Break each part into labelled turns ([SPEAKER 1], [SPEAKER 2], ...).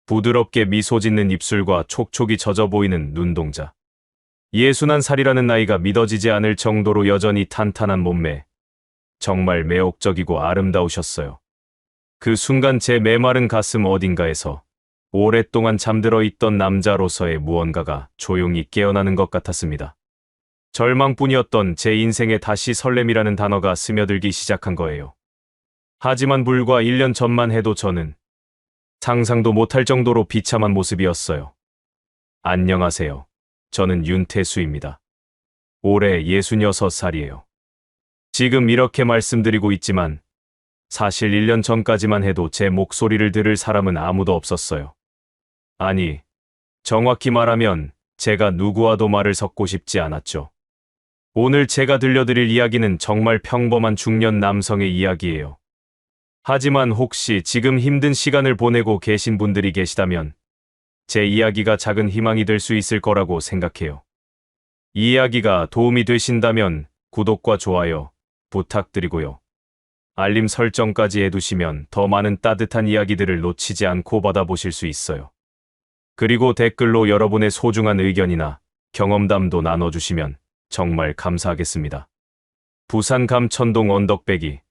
[SPEAKER 1] 부드럽게 미소 짓는 입술과 촉촉이 젖어 보이는 눈동자. 61살이라는 나이가 믿어지지 않을 정도로 여전히 탄탄한 몸매. 정말 매혹적이고 아름다우셨어요. 그 순간 제 메마른 가슴 어딘가에서 오랫동안 잠들어 있던 남자로서의 무언가가 조용히 깨어나는 것 같았습니다. 절망뿐이었던 제 인생에 다시 설렘이라는 단어가 스며들기 시작한 거예요. 하지만 불과 1년 전만 해도 저는 상상도 못할 정도로 비참한 모습이었어요. 안녕하세요. 저는 윤태수입니다. 올해 66살이에요. 지금 이렇게 말씀드리고 있지만 사실 1년 전까지만 해도 제 목소리를 들을 사람은 아무도 없었어요. 아니, 정확히 말하면 제가 누구와도 말을 섞고 싶지 않았죠. 오늘 제가 들려드릴 이야기는 정말 평범한 중년 남성의 이야기예요. 하지만 혹시 지금 힘든 시간을 보내고 계신 분들이 계시다면 제 이야기가 작은 희망이 될 수 있을 거라고 생각해요. 이 이야기가 도움이 되신다면 구독과 좋아요 부탁드리고요. 알림 설정까지 해두시면 더 많은 따뜻한 이야기들을 놓치지 않고 받아보실 수 있어요. 그리고 댓글로 여러분의 소중한 의견이나 경험담도 나눠주시면 정말 감사하겠습니다. 부산 감천동 언덕배기,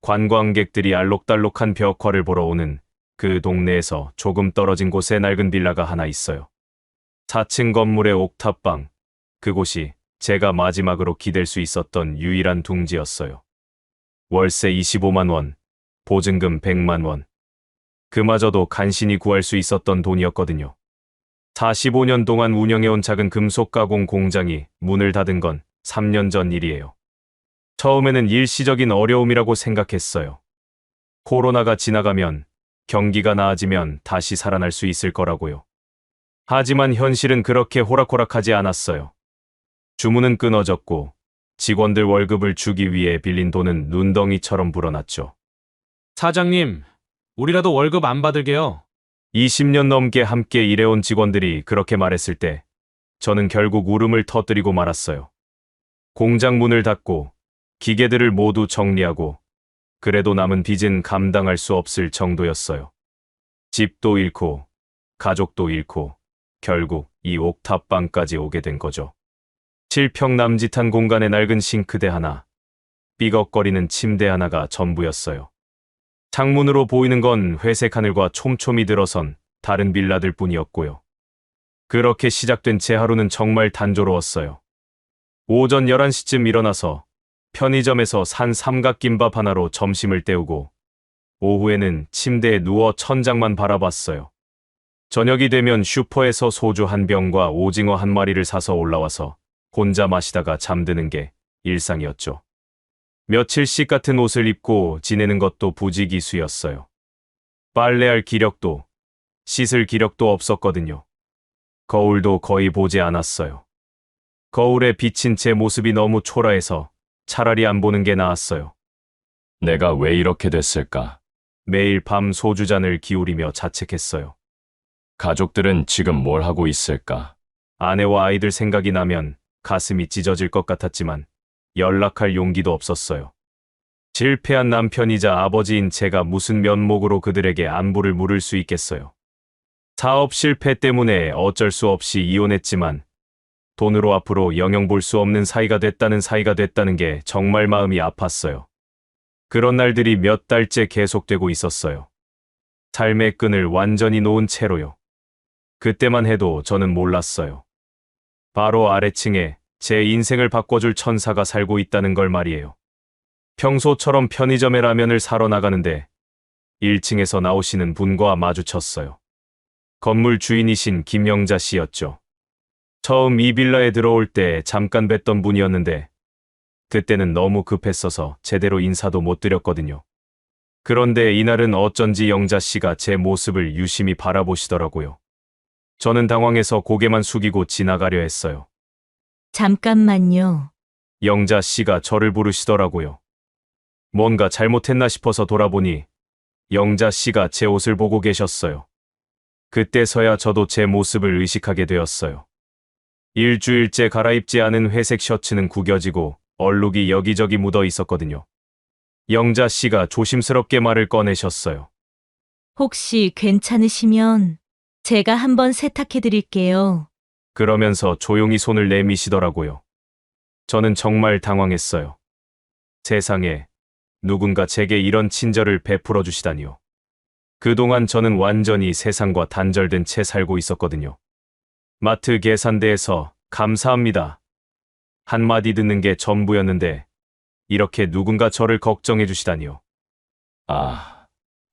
[SPEAKER 1] 관광객들이 알록달록한 벽화를 보러 오는 그 동네에서 조금 떨어진 곳에 낡은 빌라가 하나 있어요. 4층 건물의 옥탑방, 그곳이 제가 마지막으로 기댈 수 있었던 유일한 둥지였어요. 월세 25만 원, 보증금 100만 원. 그마저도 간신히 구할 수 있었던 돈이었거든요. 45년 동안 운영해온 작은 금속 가공 공장이 문을 닫은 건 3년 전 일이에요. 처음에는 일시적인 어려움이라고 생각했어요. 코로나가 지나가면, 경기가 나아지면 다시 살아날 수 있을 거라고요. 하지만 현실은 그렇게 호락호락하지 않았어요. 주문은 끊어졌고 직원들 월급을 주기 위해 빌린 돈은 눈덩이처럼 불어났죠.
[SPEAKER 2] 사장님, 우리라도 월급 안 받을게요.
[SPEAKER 1] 20년 넘게 함께 일해온 직원들이 그렇게 말했을 때 저는 결국 울음을 터뜨리고 말았어요. 공장 문을 닫고 기계들을 모두 정리하고 그래도 남은 빚은 감당할 수 없을 정도였어요. 집도 잃고 가족도 잃고 결국 이 옥탑방까지 오게 된 거죠. 7평 남짓한 공간에 낡은 싱크대 하나, 삐걱거리는 침대 하나가 전부였어요. 창문으로 보이는 건 회색 하늘과 촘촘히 들어선 다른 빌라들 뿐이었고요. 그렇게 시작된 제 하루는 정말 단조로웠어요. 오전 11시쯤 일어나서 편의점에서 산 삼각김밥 하나로 점심을 때우고 오후에는 침대에 누워 천장만 바라봤어요. 저녁이 되면 슈퍼에서 소주 한 병과 오징어 한 마리를 사서 올라와서 혼자 마시다가 잠드는 게 일상이었죠. 며칠씩 같은 옷을 입고 지내는 것도 부지기수였어요. 빨래할 기력도, 씻을 기력도 없었거든요. 거울도 거의 보지 않았어요. 거울에 비친 제 모습이 너무 초라해서 차라리 안 보는 게 나았어요.
[SPEAKER 3] 내가 왜 이렇게 됐을까?
[SPEAKER 1] 매일 밤 소주잔을 기울이며 자책했어요.
[SPEAKER 3] 가족들은 지금 뭘 하고 있을까?
[SPEAKER 1] 아내와 아이들 생각이 나면 가슴이 찢어질 것 같았지만 연락할 용기도 없었어요. 실패한 남편이자 아버지인 제가 무슨 면목으로 그들에게 안부를 물을 수 있겠어요. 사업 실패 때문에 어쩔 수 없이 이혼했지만 돈으로 앞으로 영영 볼 수 없는 사이가 됐다는 게 정말 마음이 아팠어요. 그런 날들이 몇 달째 계속되고 있었어요. 삶의 끈을 완전히 놓은 채로요. 그때만 해도 저는 몰랐어요. 바로 아래층에 제 인생을 바꿔줄 천사가 살고 있다는 걸 말이에요. 평소처럼 편의점에 라면을 사러 나가는데 1층에서 나오시는 분과 마주쳤어요. 건물 주인이신 김영자 씨였죠. 처음 이 빌라에 들어올 때 잠깐 뵀던 분이었는데 그때는 너무 급했어서 제대로 인사도 못 드렸거든요. 그런데 이날은 어쩐지 영자 씨가 제 모습을 유심히 바라보시더라고요. 저는 당황해서 고개만 숙이고 지나가려 했어요.
[SPEAKER 4] 잠깐만요.
[SPEAKER 1] 영자 씨가 저를 부르시더라고요. 뭔가 잘못했나 싶어서 돌아보니 영자 씨가 제 옷을 보고 계셨어요. 그때서야 저도 제 모습을 의식하게 되었어요. 일주일째 갈아입지 않은 회색 셔츠는 구겨지고 얼룩이 여기저기 묻어 있었거든요. 영자 씨가 조심스럽게 말을 꺼내셨어요.
[SPEAKER 4] 혹시 괜찮으시면 제가 한번 세탁해 드릴게요.
[SPEAKER 1] 그러면서 조용히 손을 내미시더라고요. 저는 정말 당황했어요. 세상에 누군가 제게 이런 친절을 베풀어 주시다니요. 그동안 저는 완전히 세상과 단절된 채 살고 있었거든요. 마트 계산대에서 감사합니다. 한마디 듣는 게 전부였는데 이렇게 누군가 저를 걱정해 주시다니요.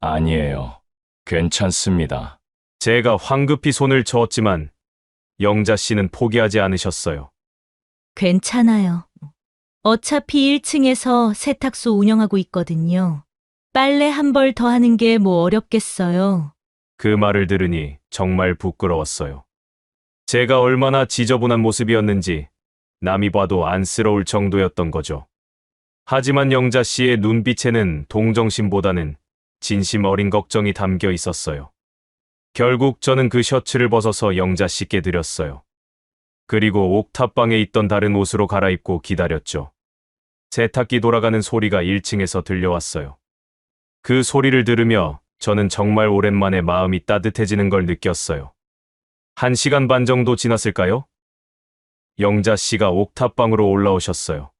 [SPEAKER 3] 아니에요. 괜찮습니다.
[SPEAKER 1] 제가 황급히 손을 저었지만 영자 씨는 포기하지 않으셨어요.
[SPEAKER 4] 괜찮아요. 어차피 1층에서 세탁소 운영하고 있거든요. 빨래 한 벌 더 하는 게 뭐 어렵겠어요.
[SPEAKER 1] 그 말을 들으니 정말 부끄러웠어요. 제가 얼마나 지저분한 모습이었는지 남이 봐도 안쓰러울 정도였던 거죠. 하지만 영자 씨의 눈빛에는 동정심보다는 진심 어린 걱정이 담겨 있었어요. 결국 저는 그 셔츠를 벗어서 영자 씨께 드렸어요. 그리고 옥탑방에 있던 다른 옷으로 갈아입고 기다렸죠. 세탁기 돌아가는 소리가 1층에서 들려왔어요. 그 소리를 들으며 저는 정말 오랜만에 마음이 따뜻해지는 걸 느꼈어요. 1시간 반 정도 지났을까요? 영자 씨가 옥탑방으로 올라오셨어요.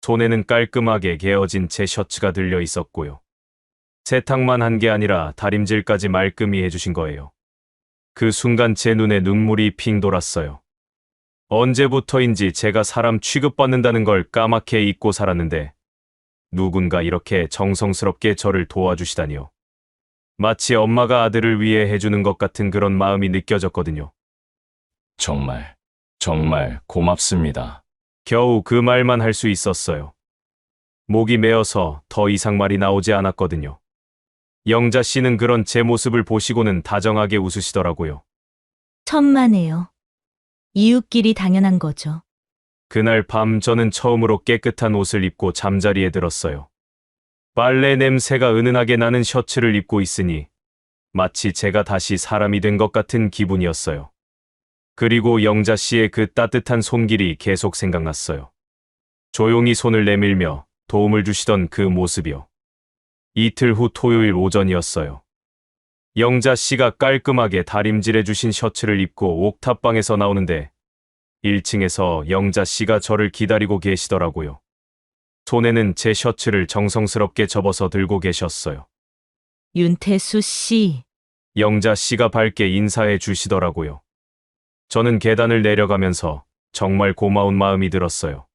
[SPEAKER 1] 손에는 깔끔하게 개어진 제 셔츠가 들려 있었고요. 세탁만 한 게 아니라 다림질까지 말끔히 해주신 거예요. 그 순간 제 눈에 눈물이 핑 돌았어요. 언제부터인지 제가 사람 취급받는다는 걸 까맣게 잊고 살았는데 누군가 이렇게 정성스럽게 저를 도와주시다니요. 마치 엄마가 아들을 위해 해주는 것 같은 그런 마음이 느껴졌거든요.
[SPEAKER 3] 정말 고맙습니다.
[SPEAKER 1] 겨우 그 말만 할 수 있었어요. 목이 메어서 더 이상 말이 나오지 않았거든요. 영자 씨는 그런 제 모습을 보시고는 다정하게 웃으시더라고요.
[SPEAKER 4] 천만에요. 이웃끼리 당연한 거죠.
[SPEAKER 1] 그날 밤 저는 처음으로 깨끗한 옷을 입고 잠자리에 들었어요. 빨래 냄새가 은은하게 나는 셔츠를 입고 있으니 마치 제가 다시 사람이 된 것 같은 기분이었어요. 그리고 영자 씨의 그 따뜻한 손길이 계속 생각났어요. 조용히 손을 내밀며 도움을 주시던 그 모습이요. 이틀 후 토요일 오전이었어요. 영자 씨가 깔끔하게 다림질해 주신 셔츠를 입고 옥탑방에서 나오는데 1층에서 영자 씨가 저를 기다리고 계시더라고요. 손에는 제 셔츠를 정성스럽게 접어서 들고 계셨어요.
[SPEAKER 4] 윤태수 씨,
[SPEAKER 1] 영자 씨가 밝게 인사해 주시더라고요. 저는 계단을 내려가면서 정말 고마운 마음이 들었어요.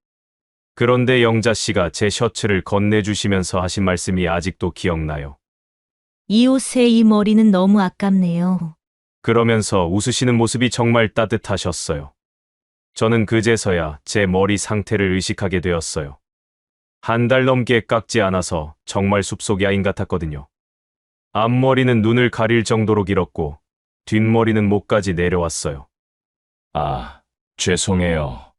[SPEAKER 1] 그런데 영자 씨가 제 셔츠를 건네주시면서 하신 말씀이 아직도 기억나요.
[SPEAKER 4] 이 옷에 이 머리는 너무 아깝네요.
[SPEAKER 1] 그러면서 웃으시는 모습이 정말 따뜻하셨어요. 저는 그제서야 제 머리 상태를 의식하게 되었어요. 1달 넘게 깎지 않아서 정말 숲속의 아인 같았거든요. 앞머리는 눈을 가릴 정도로 길었고 뒷머리는 목까지 내려왔어요.
[SPEAKER 3] 죄송해요.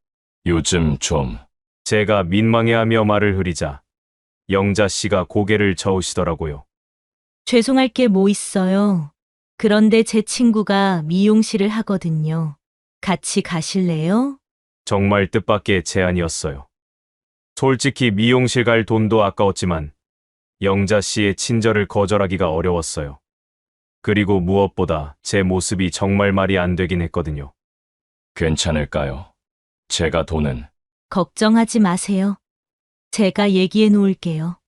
[SPEAKER 3] 요즘 좀
[SPEAKER 1] 제가 민망해하며 말을 흐리자 영자 씨가 고개를 저으시더라고요.
[SPEAKER 4] 죄송할 게 뭐 있어요. 그런데 제 친구가 미용실을 하거든요. 같이 가실래요?
[SPEAKER 1] 정말 뜻밖의 제안이었어요. 솔직히 미용실 갈 돈도 아까웠지만 영자 씨의 친절을 거절하기가 어려웠어요. 그리고 무엇보다 제 모습이 정말 말이 안 되긴 했거든요.
[SPEAKER 3] 괜찮을까요? 제가 돈은
[SPEAKER 4] 걱정하지 마세요. 제가 얘기해 놓을게요.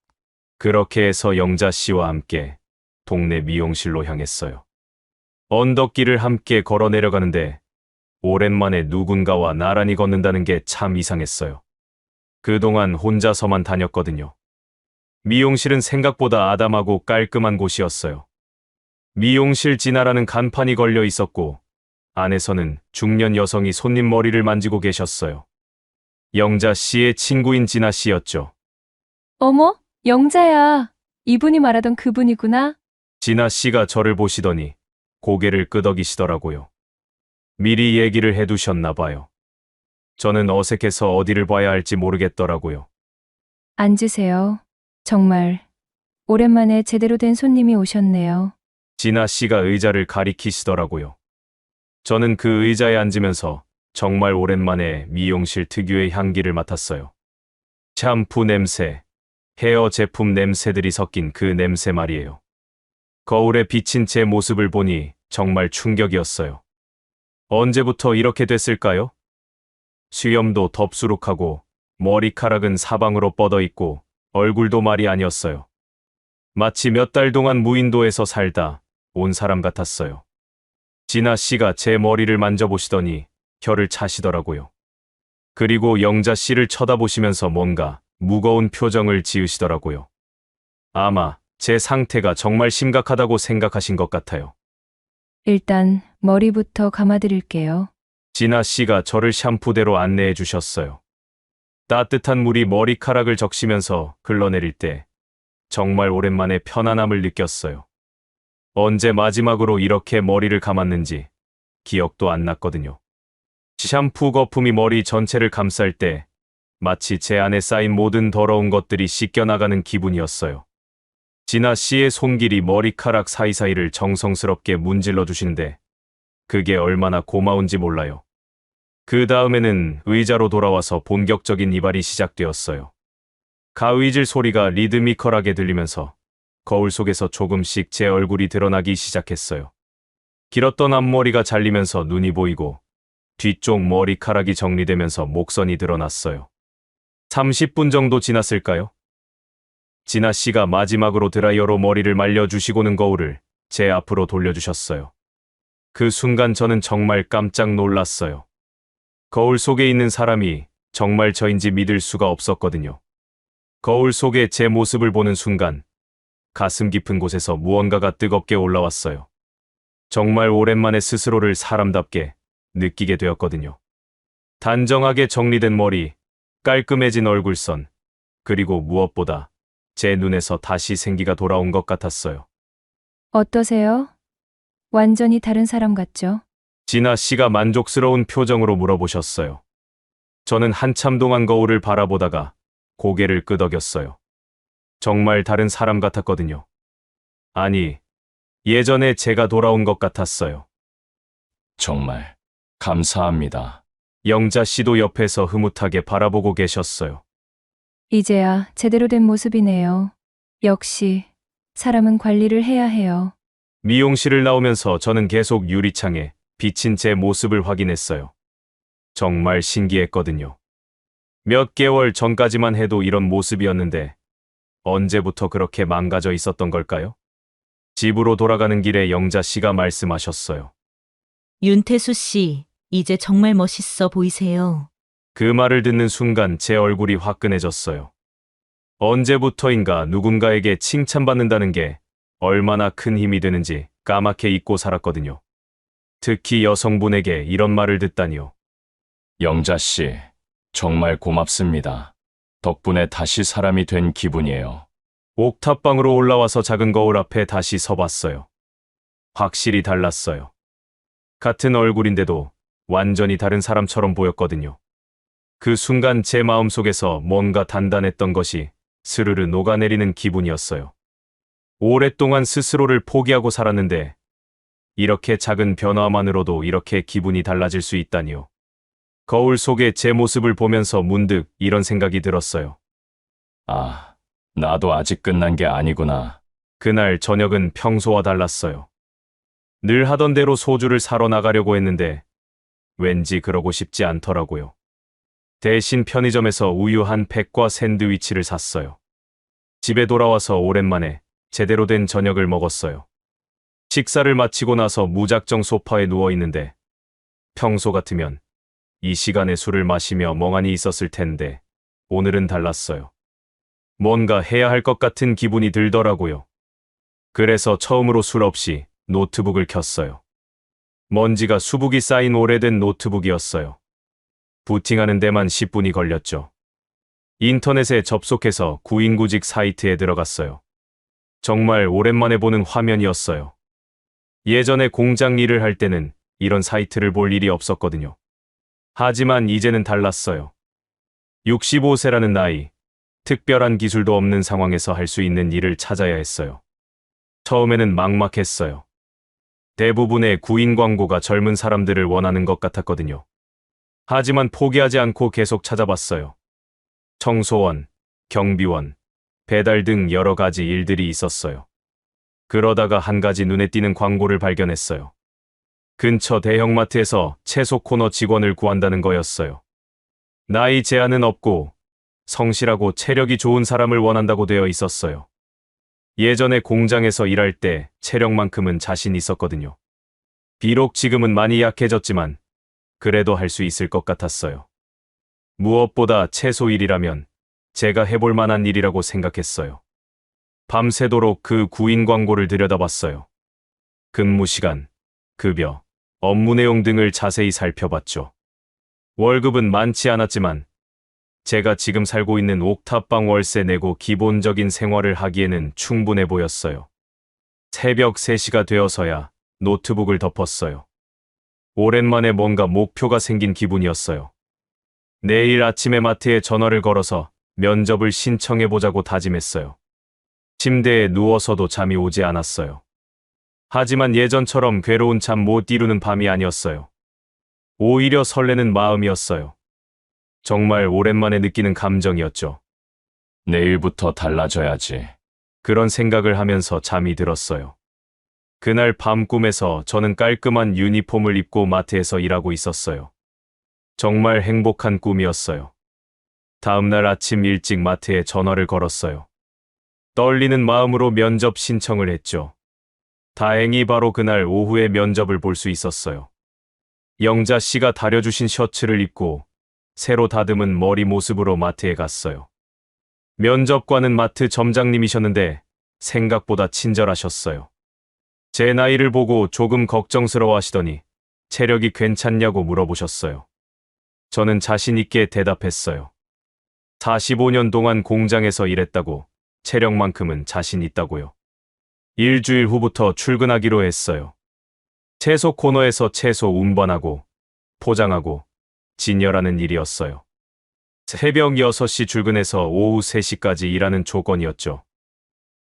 [SPEAKER 1] 그렇게 해서 영자 씨와 함께 동네 미용실로 향했어요. 언덕길을 함께 걸어 내려가는데 오랜만에 누군가와 나란히 걷는다는 게 참 이상했어요. 그동안 혼자서만 다녔거든요. 미용실은 생각보다 아담하고 깔끔한 곳이었어요. 미용실 진아라는 간판이 걸려 있었고 안에서는 중년 여성이 손님 머리를 만지고 계셨어요. 영자 씨의 친구인 진아 씨였죠.
[SPEAKER 5] 어머, 영자야. 이분이 말하던 그분이구나.
[SPEAKER 1] 진아 씨가 저를 보시더니 고개를 끄덕이시더라고요. 미리 얘기를 해두셨나 봐요. 저는 어색해서 어디를 봐야 할지 모르겠더라고요.
[SPEAKER 5] 앉으세요. 정말 오랜만에 제대로 된 손님이 오셨네요.
[SPEAKER 1] 진아 씨가 의자를 가리키시더라고요. 저는 그 의자에 앉으면서 정말 오랜만에 미용실 특유의 향기를 맡았어요. 샴푸 냄새, 헤어 제품 냄새들이 섞인 그 냄새 말이에요. 거울에 비친 제 모습을 보니 정말 충격이었어요. 언제부터 이렇게 됐을까요? 수염도 덥수룩하고 머리카락은 사방으로 뻗어 있고 얼굴도 말이 아니었어요. 마치 몇 달 동안 무인도에서 살다 온 사람 같았어요. 진아 씨가 제 머리를 만져보시더니 혀를 차시더라고요. 그리고 영자 씨를 쳐다보시면서 뭔가 무거운 표정을 지으시더라고요. 아마 제 상태가 정말 심각하다고 생각하신 것 같아요.
[SPEAKER 5] 일단 머리부터 감아드릴게요.
[SPEAKER 1] 진아 씨가 저를 샴푸대로 안내해 주셨어요. 따뜻한 물이 머리카락을 적시면서 흘러내릴 때 정말 오랜만에 편안함을 느꼈어요. 언제 마지막으로 이렇게 머리를 감았는지 기억도 안 났거든요. 샴푸 거품이 머리 전체를 감쌀 때 마치 제 안에 쌓인 모든 더러운 것들이 씻겨나가는 기분이었어요. 진아 씨의 손길이 머리카락 사이사이를 정성스럽게 문질러 주시는데 그게 얼마나 고마운지 몰라요. 그 다음에는 의자로 돌아와서 본격적인 이발이 시작되었어요. 가위질 소리가 리드미컬하게 들리면서 거울 속에서 조금씩 제 얼굴이 드러나기 시작했어요. 길었던 앞머리가 잘리면서 눈이 보이고 뒤쪽 머리카락이 정리되면서 목선이 드러났어요. 30분 정도 지났을까요? 진아 씨가 마지막으로 드라이어로 머리를 말려주시고는 거울을 제 앞으로 돌려주셨어요. 그 순간 저는 정말 깜짝 놀랐어요. 거울 속에 있는 사람이 정말 저인지 믿을 수가 없었거든요. 거울 속에 제 모습을 보는 순간 가슴 깊은 곳에서 무언가가 뜨겁게 올라왔어요. 정말 오랜만에 스스로를 사람답게 느끼게 되었거든요. 단정하게 정리된 머리, 깔끔해진 얼굴선, 그리고 무엇보다 제 눈에서 다시 생기가 돌아온 것 같았어요.
[SPEAKER 5] 어떠세요? 완전히 다른 사람 같죠?
[SPEAKER 1] 진아 씨가 만족스러운 표정으로 물어보셨어요. 저는 한참 동안 거울을 바라보다가 고개를 끄덕였어요. 정말 다른 사람 같았거든요. 아니, 예전에 제가 돌아온 것 같았어요.
[SPEAKER 3] 정말 감사합니다.
[SPEAKER 1] 영자 씨도 옆에서 흐뭇하게 바라보고 계셨어요.
[SPEAKER 5] 이제야 제대로 된 모습이네요. 역시 사람은 관리를 해야 해요.
[SPEAKER 1] 미용실을 나오면서 저는 계속 유리창에 비친 제 모습을 확인했어요. 정말 신기했거든요. 몇 개월 전까지만 해도 이런 모습이었는데 언제부터 그렇게 망가져 있었던 걸까요? 집으로 돌아가는 길에 영자 씨가 말씀하셨어요.
[SPEAKER 4] 윤태수 씨, 이제 정말 멋있어 보이세요.
[SPEAKER 1] 그 말을 듣는 순간 제 얼굴이 화끈해졌어요. 언제부터인가 누군가에게 칭찬받는다는 게 얼마나 큰 힘이 되는지 까맣게 잊고 살았거든요. 특히 여성분에게 이런 말을 듣다니요.
[SPEAKER 3] 영자 씨, 정말 고맙습니다. 덕분에 다시 사람이 된 기분이에요.
[SPEAKER 1] 옥탑방으로 올라와서 작은 거울 앞에 다시 서봤어요. 확실히 달랐어요. 같은 얼굴인데도 완전히 다른 사람처럼 보였거든요. 그 순간 제 마음속에서 뭔가 단단했던 것이 스르르 녹아내리는 기분이었어요. 오랫동안 스스로를 포기하고 살았는데 이렇게 작은 변화만으로도 이렇게 기분이 달라질 수 있다니요. 거울 속에 제 모습을 보면서 문득 이런 생각이 들었어요.
[SPEAKER 3] 아, 나도 아직 끝난 게 아니구나.
[SPEAKER 1] 그날 저녁은 평소와 달랐어요. 늘 하던 대로 소주를 사러 나가려고 했는데 왠지 그러고 싶지 않더라고요. 대신 편의점에서 우유 한 팩과 샌드위치를 샀어요. 집에 돌아와서 오랜만에 제대로 된 저녁을 먹었어요. 식사를 마치고 나서 무작정 소파에 누워 있는데 평소 같으면 이 시간에 술을 마시며 멍하니 있었을 텐데 오늘은 달랐어요. 뭔가 해야 할 것 같은 기분이 들더라고요. 그래서 처음으로 술 없이 노트북을 켰어요. 먼지가 수북이 쌓인 오래된 노트북이었어요. 부팅하는 데만 10분이 걸렸죠. 인터넷에 접속해서 구인구직 사이트에 들어갔어요. 정말 오랜만에 보는 화면이었어요. 예전에 공장 일을 할 때는 이런 사이트를 볼 일이 없었거든요. 하지만 이제는 달랐어요. 65세라는 나이, 특별한 기술도 없는 상황에서 할 수 있는 일을 찾아야 했어요. 처음에는 막막했어요. 대부분의 구인 광고가 젊은 사람들을 원하는 것 같았거든요. 하지만 포기하지 않고 계속 찾아봤어요. 청소원, 경비원, 배달 등 여러 가지 일들이 있었어요. 그러다가 한 가지 눈에 띄는 광고를 발견했어요. 근처 대형마트에서 채소 코너 직원을 구한다는 거였어요. 나이 제한은 없고 성실하고 체력이 좋은 사람을 원한다고 되어 있었어요. 예전에 공장에서 일할 때 체력만큼은 자신 있었거든요. 비록 지금은 많이 약해졌지만 그래도 할 수 있을 것 같았어요. 무엇보다 채소 일이라면 제가 해볼 만한 일이라고 생각했어요. 밤새도록 그 구인 광고를 들여다봤어요. 근무 시간, 급여, 업무 내용 등을 자세히 살펴봤죠. 월급은 많지 않았지만 제가 지금 살고 있는 옥탑방 월세 내고 기본적인 생활을 하기에는 충분해 보였어요. 새벽 3시가 되어서야 노트북을 덮었어요. 오랜만에 뭔가 목표가 생긴 기분이었어요. 내일 아침에 마트에 전화를 걸어서 면접을 신청해보자고 다짐했어요. 침대에 누워서도 잠이 오지 않았어요. 하지만 예전처럼 괴로운 잠 못 이루는 밤이 아니었어요. 오히려 설레는 마음이었어요. 정말 오랜만에 느끼는 감정이었죠.
[SPEAKER 3] 내일부터 달라져야지.
[SPEAKER 1] 그런 생각을 하면서 잠이 들었어요. 그날 밤 꿈에서 저는 깔끔한 유니폼을 입고 마트에서 일하고 있었어요. 정말 행복한 꿈이었어요. 다음날 아침 일찍 마트에 전화를 걸었어요. 떨리는 마음으로 면접 신청을 했죠. 다행히 바로 그날 오후에 면접을 볼 수 있었어요. 영자 씨가 다려주신 셔츠를 입고 새로 다듬은 머리 모습으로 마트에 갔어요. 면접관은 마트 점장님이셨는데 생각보다 친절하셨어요. 제 나이를 보고 조금 걱정스러워 하시더니 체력이 괜찮냐고 물어보셨어요. 저는 자신 있게 대답했어요. 45년 동안 공장에서 일했다고 체력만큼은 자신 있다고요. 일주일 후부터 출근하기로 했어요. 채소 코너에서 채소 운반하고 포장하고 진열하는 일이었어요. 새벽 6시 출근해서 오후 3시까지 일하는 조건이었죠.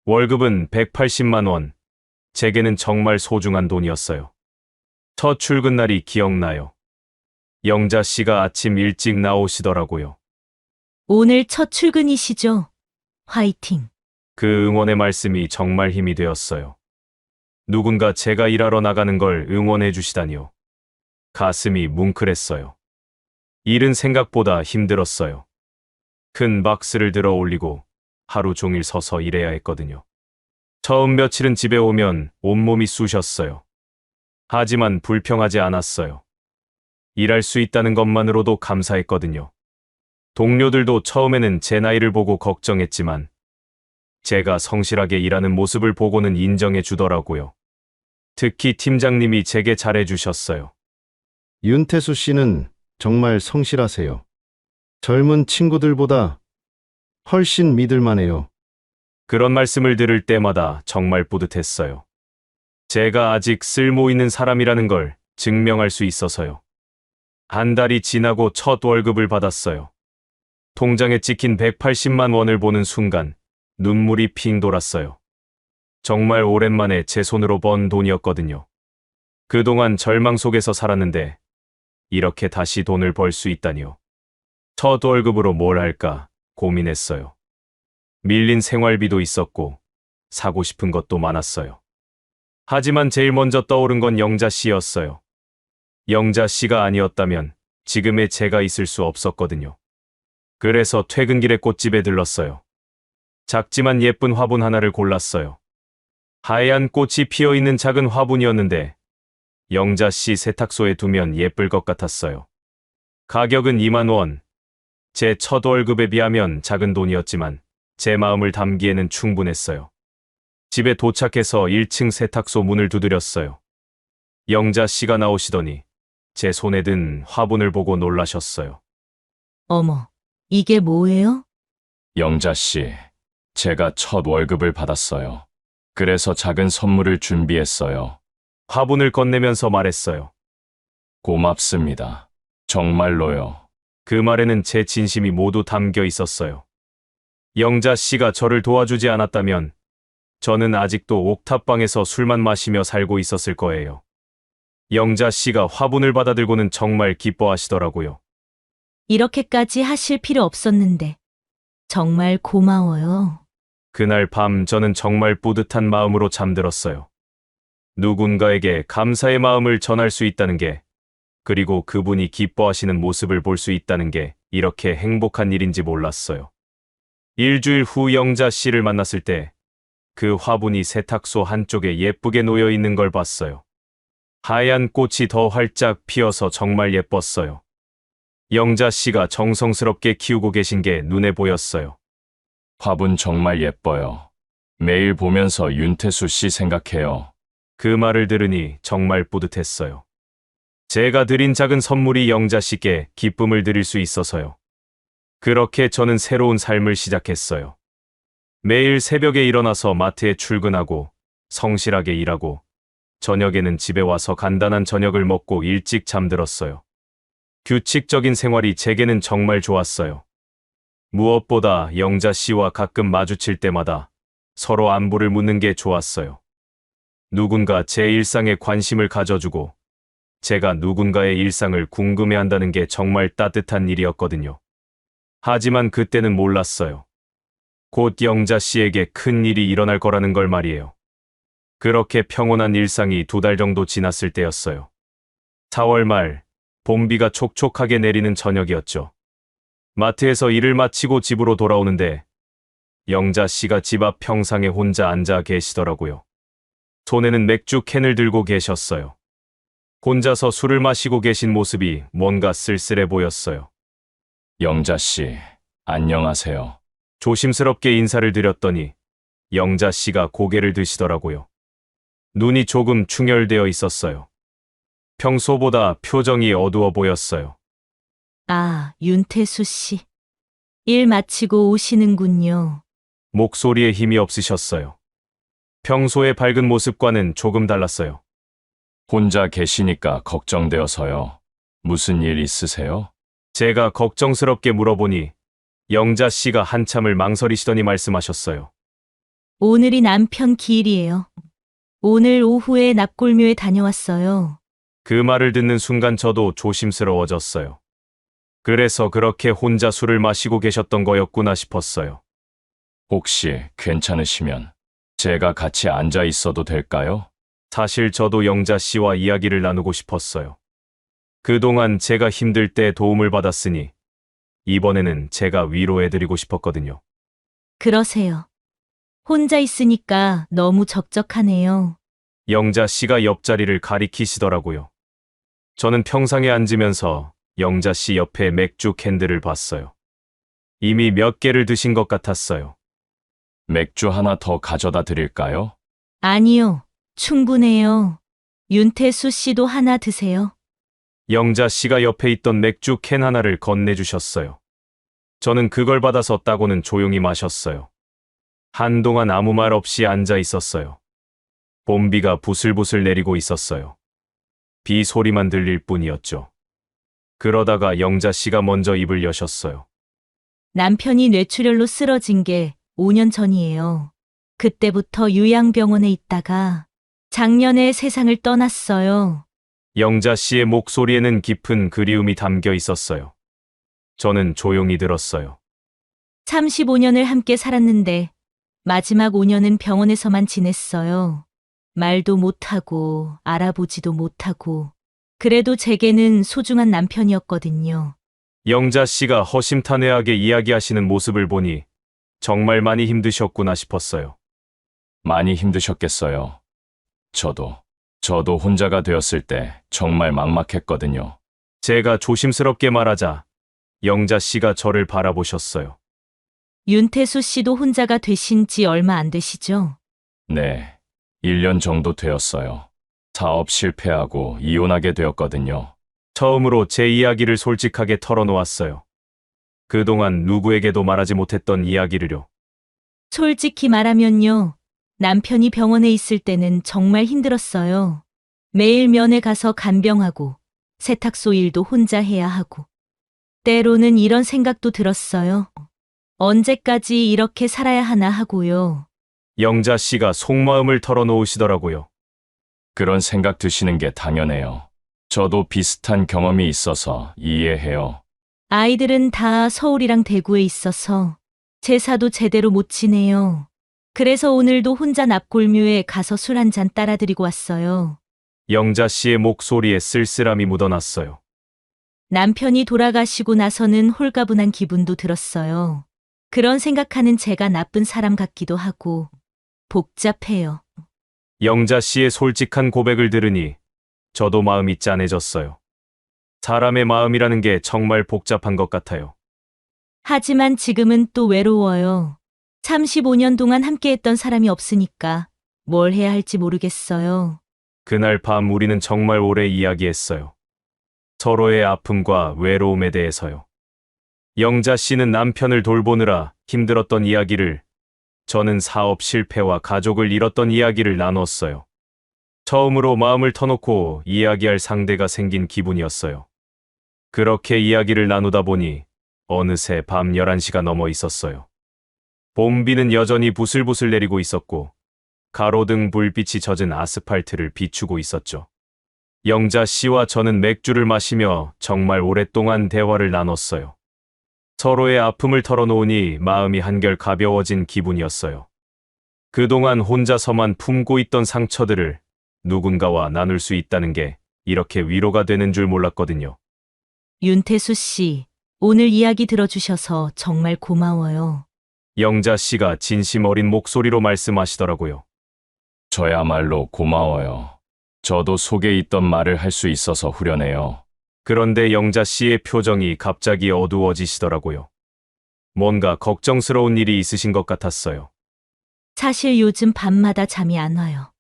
[SPEAKER 1] 월급은 180만 원. 제게는 정말 소중한 돈이었어요. 첫 출근 날이 기억나요. 영자 씨가 아침 일찍 나오시더라고요.
[SPEAKER 4] 오늘 첫 출근이시죠? 화이팅.
[SPEAKER 1] 그 응원의 말씀이 정말 힘이 되었어요. 누군가 제가 일하러 나가는 걸 응원해 주시다니요. 가슴이 뭉클했어요. 일은 생각보다 힘들었어요. 큰 박스를 들어 올리고 하루 종일 서서 일해야 했거든요. 처음 며칠은 집에 오면 온몸이 쑤셨어요. 하지만 불평하지 않았어요. 일할 수 있다는 것만으로도 감사했거든요. 동료들도 처음에는 제 나이를 보고 걱정했지만 제가 성실하게 일하는 모습을 보고는 인정해 주더라고요. 특히 팀장님이 제게 잘해 주셨어요.
[SPEAKER 6] 윤태수 씨는 정말 성실하세요. 젊은 친구들보다 훨씬 믿을만해요.
[SPEAKER 1] 그런 말씀을 들을 때마다 정말 뿌듯했어요. 제가 아직 쓸모 있는 사람이라는 걸 증명할 수 있어서요. 한 달이 지나고 첫 월급을 받았어요. 통장에 찍힌 180만 원을 보는 순간 눈물이 핑 돌았어요. 정말 오랜만에 제 손으로 번 돈이었거든요. 그동안 절망 속에서 살았는데 이렇게 다시 돈을 벌 수 있다니요. 첫 월급으로 뭘 할까 고민했어요. 밀린 생활비도 있었고 사고 싶은 것도 많았어요. 하지만 제일 먼저 떠오른 건 영자 씨였어요. 영자 씨가 아니었다면 지금의 제가 있을 수 없었거든요. 그래서 퇴근길에 꽃집에 들렀어요. 작지만 예쁜 화분 하나를 골랐어요. 하얀 꽃이 피어있는 작은 화분이었는데 영자 씨 세탁소에 두면 예쁠 것 같았어요. 가격은 2만 원. 제 첫 월급에 비하면 작은 돈이었지만 제 마음을 담기에는 충분했어요. 집에 도착해서 1층 세탁소 문을 두드렸어요. 영자 씨가 나오시더니 제 손에 든 화분을 보고 놀라셨어요.
[SPEAKER 4] 어머, 이게 뭐예요?
[SPEAKER 3] 영자 씨, 제가 첫 월급을 받았어요. 그래서 작은 선물을 준비했어요.
[SPEAKER 1] 화분을 건네면서 말했어요.
[SPEAKER 3] 고맙습니다. 정말로요.
[SPEAKER 1] 그 말에는 제 진심이 모두 담겨 있었어요. 영자 씨가 저를 도와주지 않았다면 저는 아직도 옥탑방에서 술만 마시며 살고 있었을 거예요. 영자 씨가 화분을 받아들고는 정말 기뻐하시더라고요.
[SPEAKER 4] 이렇게까지 하실 필요 없었는데. 정말 고마워요.
[SPEAKER 1] 그날 밤 저는 정말 뿌듯한 마음으로 잠들었어요. 누군가에게 감사의 마음을 전할 수 있다는 게, 그리고 그분이 기뻐하시는 모습을 볼 수 있다는 게 이렇게 행복한 일인지 몰랐어요. 일주일 후 영자 씨를 만났을 때 그 화분이 세탁소 한쪽에 예쁘게 놓여 있는 걸 봤어요. 하얀 꽃이 더 활짝 피어서 정말 예뻤어요. 영자 씨가 정성스럽게 키우고 계신 게 눈에 보였어요.
[SPEAKER 3] 화분 정말 예뻐요. 매일 보면서 윤태수 씨 생각해요.
[SPEAKER 1] 그 말을 들으니 정말 뿌듯했어요. 제가 드린 작은 선물이 영자 씨께 기쁨을 드릴 수 있어서요. 그렇게 저는 새로운 삶을 시작했어요. 매일 새벽에 일어나서 마트에 출근하고 성실하게 일하고 저녁에는 집에 와서 간단한 저녁을 먹고 일찍 잠들었어요. 규칙적인 생활이 제게는 정말 좋았어요. 무엇보다 영자 씨와 가끔 마주칠 때마다 서로 안부를 묻는 게 좋았어요. 누군가 제 일상에 관심을 가져주고 제가 누군가의 일상을 궁금해한다는 게 정말 따뜻한 일이었거든요. 하지만 그때는 몰랐어요. 곧 영자 씨에게 큰 일이 일어날 거라는 걸 말이에요. 그렇게 평온한 일상이 2달 정도 지났을 때였어요. 4월 말, 봄비가 촉촉하게 내리는 저녁이었죠. 마트에서 일을 마치고 집으로 돌아오는데 영자 씨가 집 앞 평상에 혼자 앉아 계시더라고요. 손에는 맥주 캔을 들고 계셨어요. 혼자서 술을 마시고 계신 모습이 뭔가 쓸쓸해 보였어요.
[SPEAKER 3] 영자 씨, 안녕하세요.
[SPEAKER 1] 조심스럽게 인사를 드렸더니 영자 씨가 고개를 드시더라고요. 눈이 조금 충혈되어 있었어요. 평소보다 표정이 어두워 보였어요.
[SPEAKER 4] 아, 윤태수 씨. 일 마치고 오시는군요.
[SPEAKER 1] 목소리에 힘이 없으셨어요. 평소의 밝은 모습과는 조금 달랐어요.
[SPEAKER 3] 혼자 계시니까 걱정되어서요. 무슨 일 있으세요?
[SPEAKER 1] 제가 걱정스럽게 물어보니 영자 씨가 한참을 망설이시더니 말씀하셨어요.
[SPEAKER 4] 오늘이 남편 기일이에요. 오늘 오후에 납골묘에 다녀왔어요.
[SPEAKER 1] 그 말을 듣는 순간 저도 조심스러워졌어요. 그래서 그렇게 혼자 술을 마시고 계셨던 거였구나 싶었어요.
[SPEAKER 3] 혹시 괜찮으시면 제가 같이 앉아 있어도 될까요?
[SPEAKER 1] 사실 저도 영자 씨와 이야기를 나누고 싶었어요. 그동안 제가 힘들 때 도움을 받았으니 이번에는 제가 위로해드리고 싶었거든요.
[SPEAKER 4] 그러세요. 혼자 있으니까 너무 적적하네요.
[SPEAKER 1] 영자 씨가 옆자리를 가리키시더라고요. 저는 평상에 앉으면서 영자 씨 옆에 맥주 캔들을 봤어요. 이미 몇 개를 드신 것 같았어요.
[SPEAKER 3] 맥주 하나 더 가져다 드릴까요?
[SPEAKER 4] 아니요. 충분해요. 윤태수 씨도 하나 드세요.
[SPEAKER 1] 영자 씨가 옆에 있던 맥주 캔 하나를 건네주셨어요. 저는 그걸 받아서 따고는 조용히 마셨어요. 한동안 아무 말 없이 앉아 있었어요. 봄비가 부슬부슬 내리고 있었어요. 비 소리만 들릴 뿐이었죠. 그러다가 영자 씨가 먼저 입을 여셨어요.
[SPEAKER 4] 남편이 뇌출혈로 쓰러진 게 5년 전이에요. 그때부터 요양병원에 있다가 작년에 세상을 떠났어요.
[SPEAKER 1] 영자 씨의 목소리에는 깊은 그리움이 담겨 있었어요. 저는 조용히 들었어요.
[SPEAKER 4] 35년을 함께 살았는데 마지막 5년은 병원에서만 지냈어요. 말도 못하고 알아보지도 못하고 그래도 제게는 소중한 남편이었거든요.
[SPEAKER 1] 영자 씨가 허심탄회하게 이야기하시는 모습을 보니 정말 많이 힘드셨구나 싶었어요.
[SPEAKER 3] 많이 힘드셨겠어요. 저도 혼자가 되었을 때 정말 막막했거든요.
[SPEAKER 1] 제가 조심스럽게 말하자 영자 씨가 저를 바라보셨어요.
[SPEAKER 4] 윤태수 씨도 혼자가 되신 지 얼마 안 되시죠?
[SPEAKER 3] 네, 1년 정도 되었어요. 사업 실패하고 이혼하게 되었거든요.
[SPEAKER 1] 처음으로 제 이야기를 솔직하게 털어놓았어요. 그동안 누구에게도 말하지 못했던 이야기를요.
[SPEAKER 4] 솔직히 말하면요. 남편이 병원에 있을 때는 정말 힘들었어요. 매일 면회 가서 간병하고 세탁소 일도 혼자 해야 하고 때로는 이런 생각도 들었어요. 언제까지 이렇게 살아야 하나 하고요.
[SPEAKER 1] 영자 씨가 속마음을 털어놓으시더라고요.
[SPEAKER 3] 그런 생각 드시는 게 당연해요. 저도 비슷한 경험이 있어서 이해해요.
[SPEAKER 4] 아이들은 다 서울이랑 대구에 있어서 제사도 제대로 못 지내요. 그래서 오늘도 혼자 납골묘에 가서 술 한 잔 따라드리고 왔어요.
[SPEAKER 1] 영자 씨의 목소리에 쓸쓸함이 묻어났어요.
[SPEAKER 4] 남편이 돌아가시고 나서는 홀가분한 기분도 들었어요. 그런 생각하는 제가 나쁜 사람 같기도 하고 복잡해요.
[SPEAKER 1] 영자 씨의 솔직한 고백을 들으니 저도 마음이 짠해졌어요. 사람의 마음이라는 게 정말 복잡한 것 같아요.
[SPEAKER 4] 하지만 지금은 또 외로워요. 35년 동안 함께했던 사람이 없으니까 뭘 해야 할지 모르겠어요.
[SPEAKER 1] 그날 밤 우리는 정말 오래 이야기했어요. 서로의 아픔과 외로움에 대해서요. 영자 씨는 남편을 돌보느라 힘들었던 이야기를, 저는 사업 실패와 가족을 잃었던 이야기를 나눴어요. 처음으로 마음을 터놓고 이야기할 상대가 생긴 기분이었어요. 그렇게 이야기를 나누다 보니 어느새 밤 11시가 넘어 있었어요. 봄비는 여전히 부슬부슬 내리고 있었고 가로등 불빛이 젖은 아스팔트를 비추고 있었죠. 영자 씨와 저는 맥주를 마시며 정말 오랫동안 대화를 나눴어요. 서로의 아픔을 털어놓으니 마음이 한결 가벼워진 기분이었어요. 그동안 혼자서만 품고 있던 상처들을 누군가와 나눌 수 있다는 게 이렇게 위로가 되는 줄 몰랐거든요.
[SPEAKER 4] 윤태수 씨, 오늘 이야기 들어주셔서 정말 고마워요.
[SPEAKER 1] 영자 씨가 진심 어린 목소리로 말씀하시더라고요.
[SPEAKER 3] 저야말로 고마워요. 저도 속에 있던 말을 할 수 있어서 후련해요.
[SPEAKER 1] 그런데 영자 씨의 표정이 갑자기 어두워지시더라고요. 뭔가 걱정스러운 일이 있으신 것 같았어요.
[SPEAKER 4] 사실 요즘 밤마다 잠이 안 와요.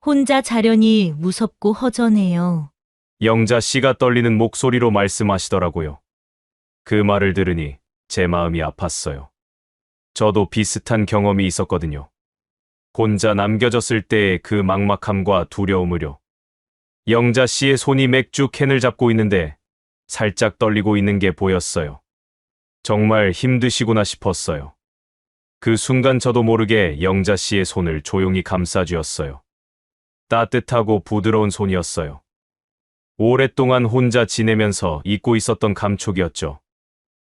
[SPEAKER 4] 혼자 자려니 무섭고 허전해요.
[SPEAKER 1] 영자 씨가 떨리는 목소리로 말씀하시더라고요. 그 말을 들으니 제 마음이 아팠어요. 저도 비슷한 경험이 있었거든요. 혼자 남겨졌을 때의 그 막막함과 두려움을요. 영자 씨의 손이 맥주 캔을 잡고 있는데 살짝 떨리고 있는 게 보였어요. 정말 힘드시구나 싶었어요. 그 순간 저도 모르게 영자 씨의 손을 조용히 감싸주었어요. 따뜻하고 부드러운 손이었어요. 오랫동안 혼자 지내면서 잊고 있었던 감촉이었죠.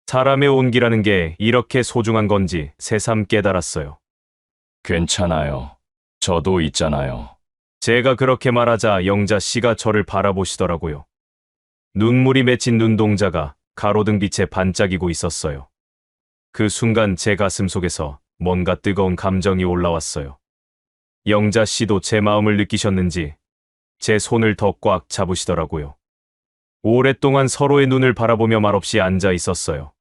[SPEAKER 1] 사람의 온기라는 게 이렇게 소중한 건지 새삼 깨달았어요.
[SPEAKER 3] 괜찮아요. 저도 있잖아요.
[SPEAKER 1] 제가 그렇게 말하자 영자 씨가 저를 바라보시더라고요. 눈물이 맺힌 눈동자가 가로등 빛에 반짝이고 있었어요. 그 순간 제 가슴 속에서 뭔가 뜨거운 감정이 올라왔어요. 영자 씨도 제 마음을 느끼셨는지 제 손을 더 꽉 잡으시더라고요. 오랫동안 서로의 눈을 바라보며 말없이 앉아 있었어요.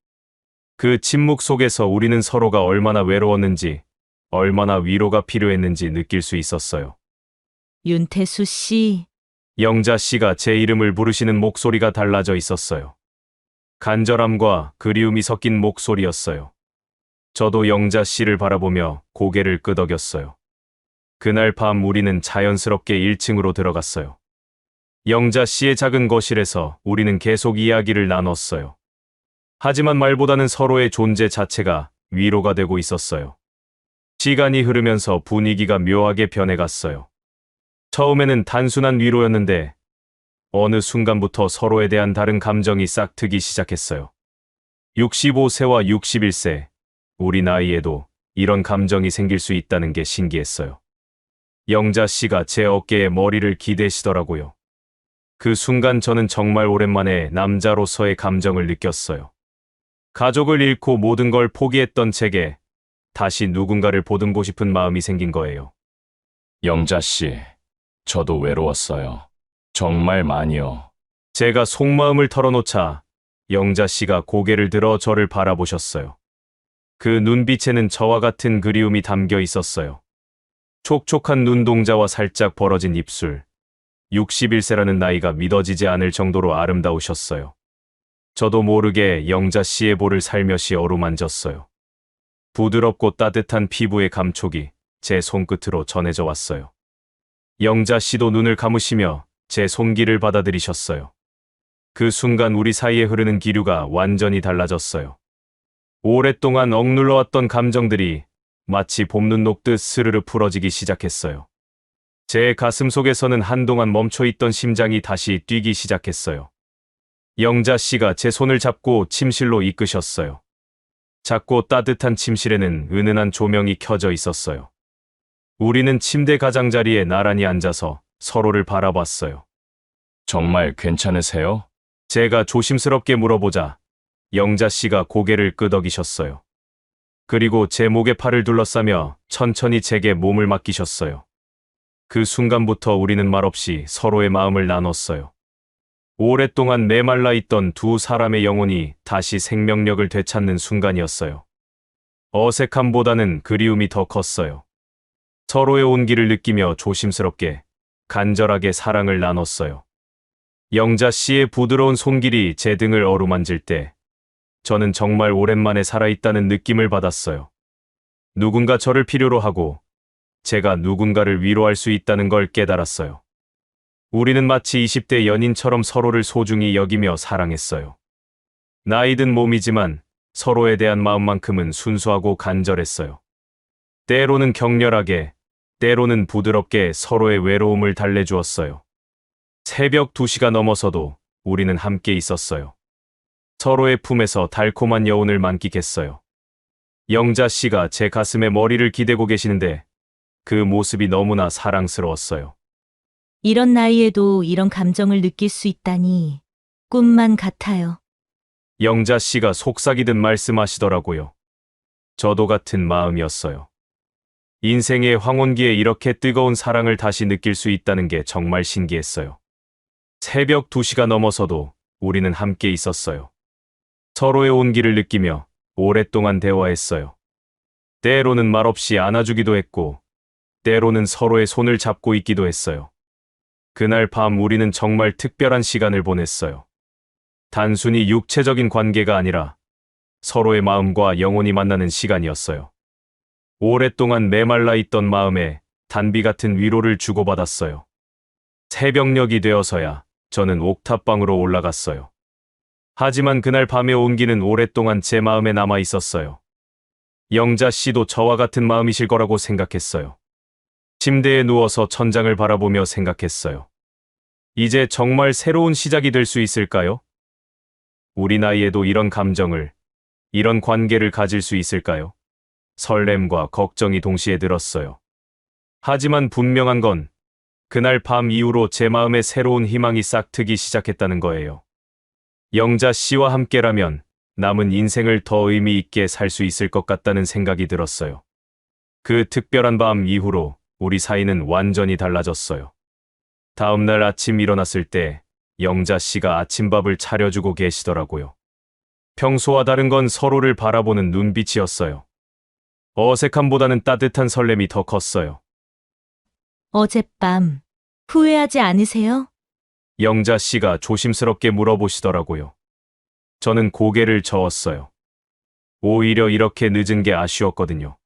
[SPEAKER 1] 그 침묵 속에서 우리는 서로가 얼마나 외로웠는지, 얼마나 위로가 필요했는지 느낄 수 있었어요.
[SPEAKER 4] 윤태수 씨,
[SPEAKER 1] 영자 씨가 제 이름을 부르시는 목소리가 달라져 있었어요. 간절함과 그리움이 섞인 목소리였어요. 저도 영자 씨를 바라보며 고개를 끄덕였어요. 그날 밤 우리는 자연스럽게 1층으로 들어갔어요. 영자 씨의 작은 거실에서 우리는 계속 이야기를 나눴어요. 하지만 말보다는 서로의 존재 자체가 위로가 되고 있었어요. 시간이 흐르면서 분위기가 묘하게 변해갔어요. 처음에는 단순한 위로였는데 어느 순간부터 서로에 대한 다른 감정이 싹 트기 시작했어요. 65세와 61세, 우리 나이에도 이런 감정이 생길 수 있다는 게 신기했어요. 영자 씨가 제 어깨에 머리를 기대시더라고요. 그 순간 저는 정말 오랜만에 남자로서의 감정을 느꼈어요. 가족을 잃고 모든 걸 포기했던 제게 다시 누군가를 보듬고 싶은 마음이 생긴 거예요.
[SPEAKER 3] 영자 씨, 저도 외로웠어요. 정말 많이요.
[SPEAKER 1] 제가 속마음을 털어놓자 영자 씨가 고개를 들어 저를 바라보셨어요. 그 눈빛에는 저와 같은 그리움이 담겨 있었어요. 촉촉한 눈동자와 살짝 벌어진 입술, 61세라는 나이가 믿어지지 않을 정도로 아름다우셨어요. 저도 모르게 영자 씨의 볼을 살며시 어루만졌어요. 부드럽고 따뜻한 피부의 감촉이 제 손끝으로 전해져 왔어요. 영자 씨도 눈을 감으시며 제 손길을 받아들이셨어요. 그 순간 우리 사이에 흐르는 기류가 완전히 달라졌어요. 오랫동안 억눌러왔던 감정들이 마치 봄눈 녹듯 스르르 풀어지기 시작했어요. 제 가슴 속에서는 한동안 멈춰있던 심장이 다시 뛰기 시작했어요. 영자 씨가 제 손을 잡고 침실로 이끄셨어요. 작고 따뜻한 침실에는 은은한 조명이 켜져 있었어요. 우리는 침대 가장자리에 나란히 앉아서 서로를 바라봤어요.
[SPEAKER 3] 정말 괜찮으세요?
[SPEAKER 1] 제가 조심스럽게 물어보자 영자 씨가 고개를 끄덕이셨어요. 그리고 제 목에 팔을 둘러싸며 천천히 제게 몸을 맡기셨어요. 그 순간부터 우리는 말없이 서로의 마음을 나눴어요. 오랫동안 메말라 있던 두 사람의 영혼이 다시 생명력을 되찾는 순간이었어요. 어색함보다는 그리움이 더 컸어요. 서로의 온기를 느끼며 조심스럽게, 간절하게 사랑을 나눴어요. 영자 씨의 부드러운 손길이 제 등을 어루만질 때, 저는 정말 오랜만에 살아있다는 느낌을 받았어요. 누군가 저를 필요로 하고, 제가 누군가를 위로할 수 있다는 걸 깨달았어요. 우리는 마치 20대 연인처럼 서로를 소중히 여기며 사랑했어요. 나이 든 몸이지만 서로에 대한 마음만큼은 순수하고 간절했어요. 때로는 격렬하게, 때로는 부드럽게 서로의 외로움을 달래주었어요. 새벽 2시가 넘어서도 우리는 함께 있었어요. 서로의 품에서 달콤한 여운을 만끽했어요. 영자 씨가 제 가슴에 머리를 기대고 계시는데 그 모습이 너무나 사랑스러웠어요.
[SPEAKER 4] 이런 나이에도 이런 감정을 느낄 수 있다니 꿈만 같아요.
[SPEAKER 1] 영자 씨가 속삭이듯 말씀하시더라고요. 저도 같은 마음이었어요. 인생의 황혼기에 이렇게 뜨거운 사랑을 다시 느낄 수 있다는 게 정말 신기했어요. 새벽 2시가 넘어서도 우리는 함께 있었어요. 서로의 온기를 느끼며 오랫동안 대화했어요. 때로는 말없이 안아주기도 했고, 때로는 서로의 손을 잡고 있기도 했어요. 그날 밤 우리는 정말 특별한 시간을 보냈어요. 단순히 육체적인 관계가 아니라 서로의 마음과 영혼이 만나는 시간이었어요. 오랫동안 메말라 있던 마음에 단비 같은 위로를 주고받았어요. 새벽녘이 되어서야 저는 옥탑방으로 올라갔어요. 하지만 그날 밤의 온기는 오랫동안 제 마음에 남아 있었어요. 영자 씨도 저와 같은 마음이실 거라고 생각했어요. 침대에 누워서 천장을 바라보며 생각했어요. 이제 정말 새로운 시작이 될 수 있을까요? 우리 나이에도 이런 감정을, 이런 관계를 가질 수 있을까요? 설렘과 걱정이 동시에 들었어요. 하지만 분명한 건 그날 밤 이후로 제 마음에 새로운 희망이 싹트기 시작했다는 거예요. 영자 씨와 함께라면 남은 인생을 더 의미 있게 살 수 있을 것 같다는 생각이 들었어요. 그 특별한 밤 이후로 우리 사이는 완전히 달라졌어요. 다음 날 아침 일어났을 때 영자 씨가 아침밥을 차려주고 계시더라고요. 평소와 다른 건 서로를 바라보는 눈빛이었어요. 어색함보다는 따뜻한 설렘이 더 컸어요.
[SPEAKER 4] 어젯밤 후회하지 않으세요?
[SPEAKER 1] 영자 씨가 조심스럽게 물어보시더라고요. 저는 고개를 저었어요. 오히려 이렇게 늦은 게 아쉬웠거든요.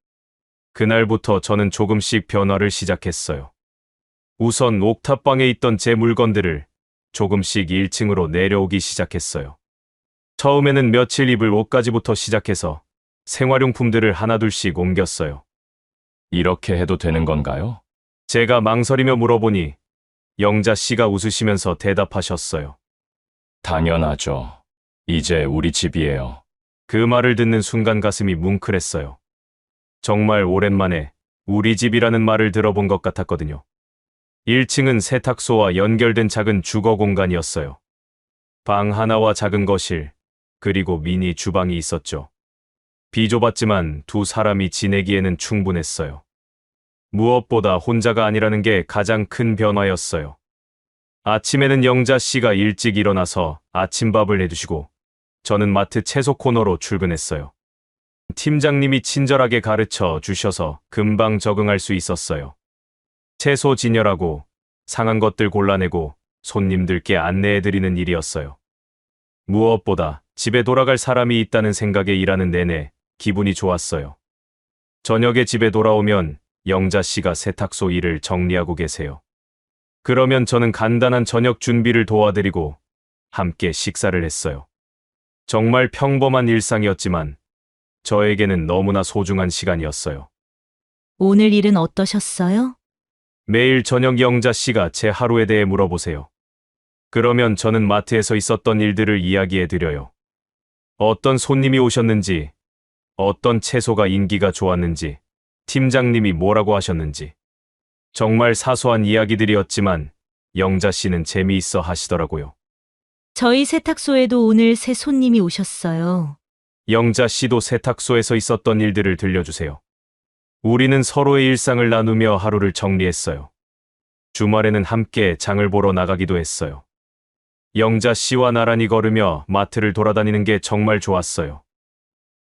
[SPEAKER 1] 그날부터 저는 조금씩 변화를 시작했어요. 우선 옥탑방에 있던 제 물건들을 조금씩 1층으로 내려오기 시작했어요. 처음에는 며칠 입을 옷가지부터 시작해서 생활용품들을 하나둘씩 옮겼어요.
[SPEAKER 3] 이렇게 해도 되는 건가요?
[SPEAKER 1] 제가 망설이며 물어보니 영자 씨가 웃으시면서 대답하셨어요.
[SPEAKER 3] 당연하죠. 이제 우리 집이에요.
[SPEAKER 1] 그 말을 듣는 순간 가슴이 뭉클했어요. 정말 오랜만에 우리 집이라는 말을 들어본 것 같았거든요. 1층은 세탁소와 연결된 작은 주거 공간이었어요. 방 하나와 작은 거실, 그리고 미니 주방이 있었죠. 비좁았지만 두 사람이 지내기에는 충분했어요. 무엇보다 혼자가 아니라는 게 가장 큰 변화였어요. 아침에는 영자 씨가 일찍 일어나서 아침밥을 해주시고 저는 마트 채소 코너로 출근했어요. 팀장님이 친절하게 가르쳐 주셔서 금방 적응할 수 있었어요. 채소 진열하고 상한 것들 골라내고 손님들께 안내해드리는 일이었어요. 무엇보다 집에 돌아갈 사람이 있다는 생각에 일하는 내내 기분이 좋았어요. 저녁에 집에 돌아오면 영자 씨가 세탁소 일을 정리하고 계세요. 그러면 저는 간단한 저녁 준비를 도와드리고 함께 식사를 했어요. 정말 평범한 일상이었지만 저에게는 너무나 소중한 시간이었어요.
[SPEAKER 4] 오늘 일은 어떠셨어요?
[SPEAKER 1] 매일 저녁 영자 씨가 제 하루에 대해 물어보세요. 그러면 저는 마트에서 있었던 일들을 이야기해 드려요. 어떤 손님이 오셨는지, 어떤 채소가 인기가 좋았는지, 팀장님이 뭐라고 하셨는지. 정말 사소한 이야기들이었지만 영자 씨는 재미있어 하시더라고요.
[SPEAKER 4] 저희 세탁소에도 오늘 새 손님이 오셨어요.
[SPEAKER 1] 영자 씨도 세탁소에서 있었던 일들을 들려주세요. 우리는 서로의 일상을 나누며 하루를 정리했어요. 주말에는 함께 장을 보러 나가기도 했어요. 영자 씨와 나란히 걸으며 마트를 돌아다니는 게 정말 좋았어요.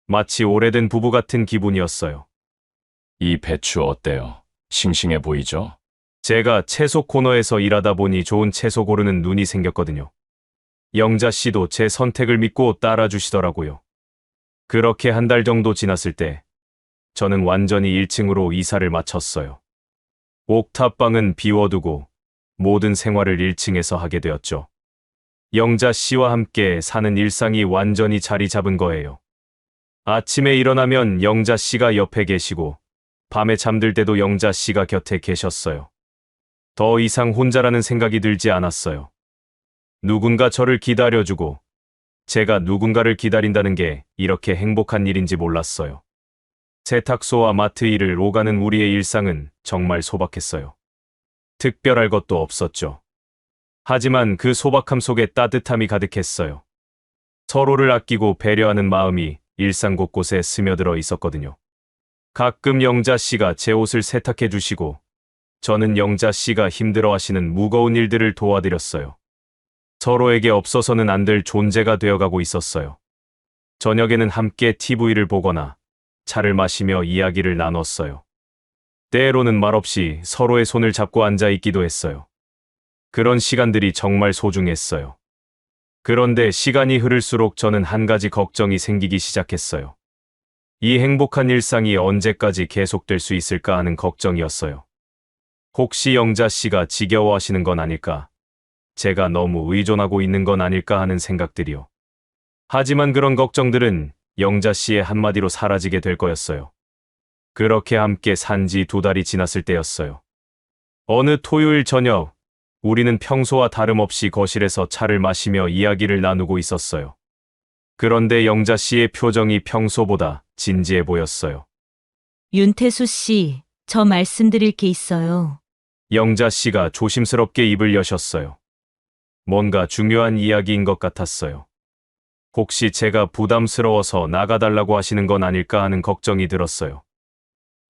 [SPEAKER 1] 마치 오래된 부부 같은 기분이었어요.
[SPEAKER 3] 이 배추 어때요? 싱싱해 보이죠?
[SPEAKER 1] 제가 채소 코너에서 일하다 보니 좋은 채소 고르는 눈이 생겼거든요. 영자 씨도 제 선택을 믿고 따라주시더라고요. 그렇게 한 달 정도 지났을 때 저는 완전히 1층으로 이사를 마쳤어요. 옥탑방은 비워두고 모든 생활을 1층에서 하게 되었죠. 영자 씨와 함께 사는 일상이 완전히 자리 잡은 거예요. 아침에 일어나면 영자 씨가 옆에 계시고 밤에 잠들 때도 영자 씨가 곁에 계셨어요. 더 이상 혼자라는 생각이 들지 않았어요. 누군가 저를 기다려주고 제가 누군가를 기다린다는 게 이렇게 행복한 일인지 몰랐어요. 세탁소와 마트 일을 오가는 우리의 일상은 정말 소박했어요. 특별할 것도 없었죠. 하지만 그 소박함 속에 따뜻함이 가득했어요. 서로를 아끼고 배려하는 마음이 일상 곳곳에 스며들어 있었거든요. 가끔 영자 씨가 제 옷을 세탁해 주시고 저는 영자 씨가 힘들어 하시는 무거운 일들을 도와드렸어요. 서로에게 없어서는 안 될 존재가 되어가고 있었어요. 저녁에는 함께 TV를 보거나 차를 마시며 이야기를 나눴어요. 때로는 말없이 서로의 손을 잡고 앉아 있기도 했어요. 그런 시간들이 정말 소중했어요. 그런데 시간이 흐를수록 저는 한 가지 걱정이 생기기 시작했어요. 이 행복한 일상이 언제까지 계속될 수 있을까 하는 걱정이었어요. 혹시 영자 씨가 지겨워하시는 건 아닐까? 제가 너무 의존하고 있는 건 아닐까 하는 생각들이요. 하지만 그런 걱정들은 영자 씨의 한마디로 사라지게 될 거였어요. 그렇게 함께 산 지 2달이 지났을 때였어요. 어느 토요일 저녁, 우리는 평소와 다름없이 거실에서 차를 마시며 이야기를 나누고 있었어요. 그런데 영자 씨의 표정이 평소보다 진지해 보였어요.
[SPEAKER 4] 윤태수 씨, 저 말씀드릴 게 있어요.
[SPEAKER 1] 영자 씨가 조심스럽게 입을 여셨어요. 뭔가 중요한 이야기인 것 같았어요. 혹시 제가 부담스러워서 나가달라고 하시는 건 아닐까 하는 걱정이 들었어요.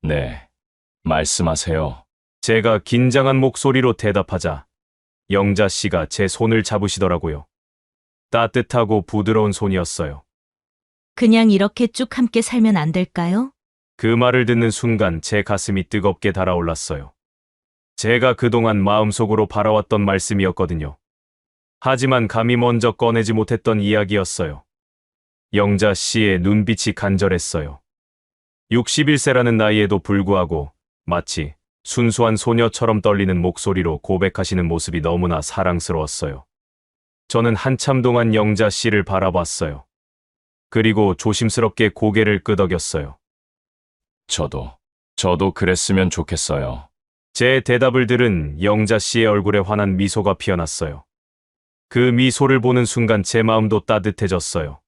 [SPEAKER 3] 네. 말씀하세요.
[SPEAKER 1] 제가 긴장한 목소리로 대답하자 영자 씨가 제 손을 잡으시더라고요. 따뜻하고 부드러운 손이었어요.
[SPEAKER 4] 그냥 이렇게 쭉 함께 살면 안 될까요?
[SPEAKER 1] 그 말을 듣는 순간 제 가슴이 뜨겁게 달아올랐어요. 제가 그동안 마음속으로 바라왔던 말씀이었거든요. 하지만 감히 먼저 꺼내지 못했던 이야기였어요. 영자 씨의 눈빛이 간절했어요. 61세라는 나이에도 불구하고 마치 순수한 소녀처럼 떨리는 목소리로 고백하시는 모습이 너무나 사랑스러웠어요. 저는 한참 동안 영자 씨를 바라봤어요. 그리고 조심스럽게 고개를 끄덕였어요.
[SPEAKER 3] 저도 그랬으면 좋겠어요.
[SPEAKER 1] 제 대답을 들은 영자 씨의 얼굴에 환한 미소가 피어났어요. 그 미소를 보는 순간 제 마음도 따뜻해졌어요.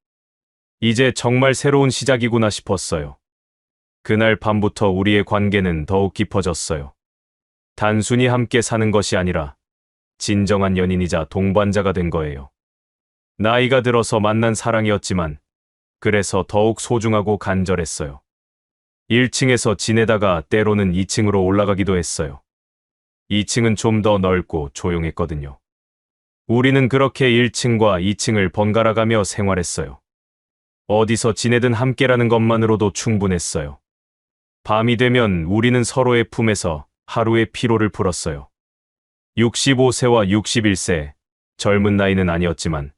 [SPEAKER 1] 이제 정말 새로운 시작이구나 싶었어요. 그날 밤부터 우리의 관계는 더욱 깊어졌어요. 단순히 함께 사는 것이 아니라 진정한 연인이자 동반자가 된 거예요. 나이가 들어서 만난 사랑이었지만 그래서 더욱 소중하고 간절했어요. 1층에서 지내다가 때로는 2층으로 올라가기도 했어요. 2층은 좀 더 넓고 조용했거든요. 우리는 그렇게 1층과 2층을 번갈아가며 생활했어요. 어디서 지내든 함께라는 것만으로도 충분했어요. 밤이 되면 우리는 서로의 품에서 하루의 피로를 풀었어요. 65세와 61세, 젊은 나이는 아니었지만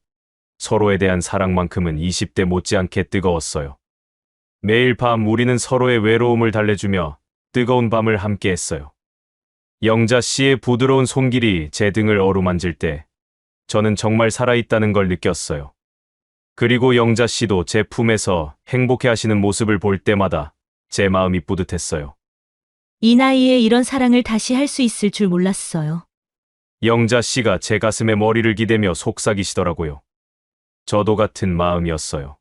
[SPEAKER 1] 서로에 대한 사랑만큼은 20대 못지않게 뜨거웠어요. 매일 밤 우리는 서로의 외로움을 달래주며 뜨거운 밤을 함께 했어요. 영자 씨의 부드러운 손길이 제 등을 어루만질 때 저는 정말 살아있다는 걸 느꼈어요. 그리고 영자 씨도 제 품에서 행복해 하시는 모습을 볼 때마다 제 마음이 뿌듯했어요.
[SPEAKER 4] 이 나이에 이런 사랑을 다시 할 수 있을 줄 몰랐어요.
[SPEAKER 1] 영자 씨가 제 가슴에 머리를 기대며 속삭이시더라고요. 저도 같은 마음이었어요.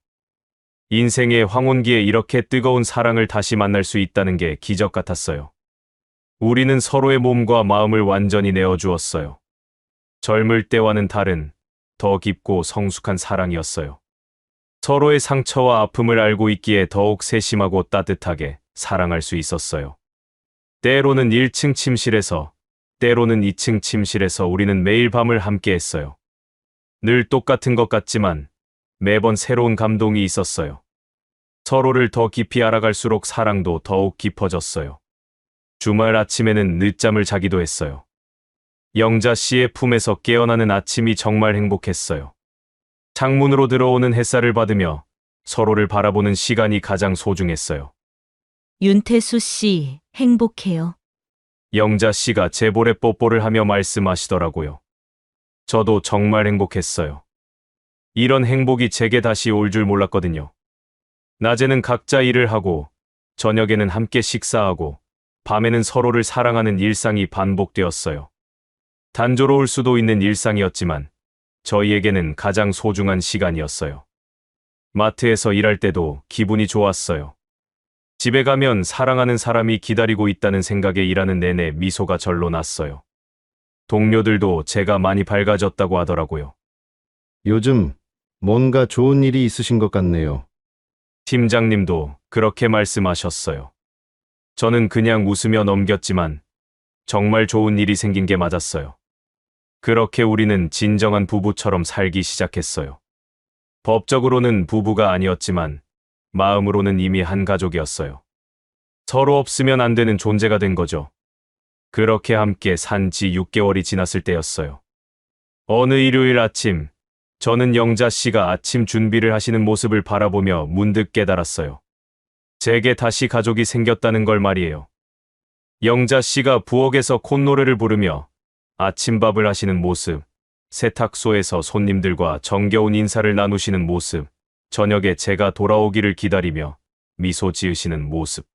[SPEAKER 1] 인생의 황혼기에 이렇게 뜨거운 사랑을 다시 만날 수 있다는 게 기적 같았어요. 우리는 서로의 몸과 마음을 완전히 내어주었어요. 젊을 때와는 다른 더 깊고 성숙한 사랑이었어요. 서로의 상처와 아픔을 알고 있기에 더욱 세심하고 따뜻하게 사랑할 수 있었어요. 때로는 1층 침실에서, 때로는 2층 침실에서 우리는 매일 밤을 함께 했어요. 늘 똑같은 것 같지만 매번 새로운 감동이 있었어요. 서로를 더 깊이 알아갈수록 사랑도 더욱 깊어졌어요. 주말 아침에는 늦잠을 자기도 했어요. 영자 씨의 품에서 깨어나는 아침이 정말 행복했어요. 창문으로 들어오는 햇살을 받으며 서로를 바라보는 시간이 가장 소중했어요.
[SPEAKER 4] 윤태수 씨, 행복해요.
[SPEAKER 1] 영자 씨가 제 볼에 뽀뽀를 하며 말씀하시더라고요. 저도 정말 행복했어요. 이런 행복이 제게 다시 올 줄 몰랐거든요. 낮에는 각자 일을 하고, 저녁에는 함께 식사하고, 밤에는 서로를 사랑하는 일상이 반복되었어요. 단조로울 수도 있는 일상이었지만, 저희에게는 가장 소중한 시간이었어요. 마트에서 일할 때도 기분이 좋았어요. 집에 가면 사랑하는 사람이 기다리고 있다는 생각에 일하는 내내 미소가 절로 났어요. 동료들도 제가 많이 밝아졌다고 하더라고요.
[SPEAKER 6] 요즘 뭔가 좋은 일이 있으신 것 같네요.
[SPEAKER 1] 팀장님도 그렇게 말씀하셨어요. 저는 그냥 웃으며 넘겼지만 정말 좋은 일이 생긴 게 맞았어요. 그렇게 우리는 진정한 부부처럼 살기 시작했어요. 법적으로는 부부가 아니었지만 마음으로는 이미 한 가족이었어요. 서로 없으면 안 되는 존재가 된 거죠. 그렇게 함께 산 지 6개월이 지났을 때였어요. 어느 일요일 아침, 저는 영자 씨가 아침 준비를 하시는 모습을 바라보며 문득 깨달았어요. 제게 다시 가족이 생겼다는 걸 말이에요. 영자 씨가 부엌에서 콧노래를 부르며 아침밥을 하시는 모습, 세탁소에서 손님들과 정겨운 인사를 나누시는 모습, 저녁에 제가 돌아오기를 기다리며 미소 지으시는 모습.